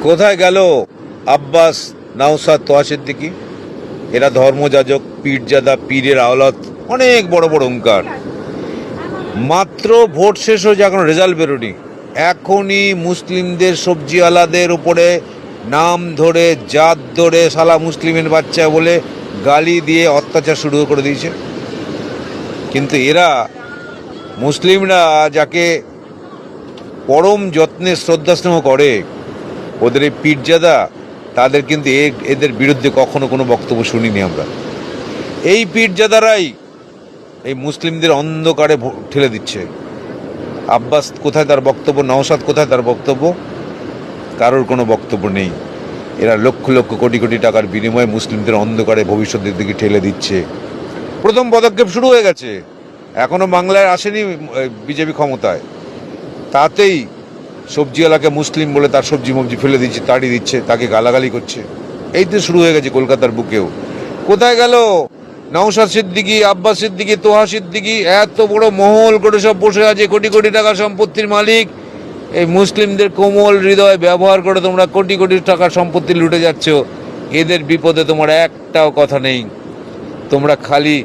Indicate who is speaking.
Speaker 1: কোথায় গেল আব্বাস, নওশাদ, তোহা সিদ্দিকী? এরা ধর্মযাজক, পীরজাদা, পীরের আওলাদ, অনেক বড় বড় হুঙ্কার। মাত্র ভোট শেষ হয়েছে, এখনো রেজাল্ট বেরোনি। এখনই মুসলিমদের সবজিওয়ালাদের উপরে নাম ধরে, জাত ধরে, শালা মুসলিমের বাচ্চা বলে গালি দিয়ে অত্যাচার শুরু করে দিয়েছে। কিন্তু এরা মুসলিমরা যাকে পরম যত্নে শ্রদ্ধাস্নেহ করে, ওদের এই পীরজাদা, তাদের কিন্তু এদের বিরুদ্ধে কখনো কোনো বক্তব্য শুনিনি আমরা। এই পীরজাদারাই এই মুসলিমদের অন্ধকারে ঠেলে দিচ্ছে। আব্বাস কোথায় তার বক্তব্য? নওশাদ কোথায় তার বক্তব্য? কারোর কোনো বক্তব্য নেই। এরা লক্ষ লক্ষ কোটি কোটি টাকার বিনিময়ে মুসলিমদের অন্ধকারে ভবিষ্যতের দিকে ঠেলে দিচ্ছে। প্রথম পদক্ষেপ শুরু হয়ে গেছে, এখনো বাংলায় আসেনি বিজেপি ক্ষমতায়, তাতেই সবজিওয়ালাকে মুসলিম বলে তার সবজি মবজি ফেলে দিচ্ছে, তাড়িয়ে দিচ্ছে, তাকে গালাগালি করছে। এই তো শুরু হয়ে গেছে কলকাতার বুকেও। কোথায় গেল নওশাদ সিদ্দিকী, আব্বাস সিদ্দিকী, তোহা সিদ্দিকী? এত বড় মহল করে সব বসে আছে, কোটি কোটি টাকার সম্পত্তির মালিক। এই মুসলিমদের কোমল হৃদয় ব্যবহার করে তোমরা কোটি কোটি টাকার সম্পত্তি লুটে যাচ্ছ। এদের বিপদে তোমার একটাও কথা নেই। তোমরা খালি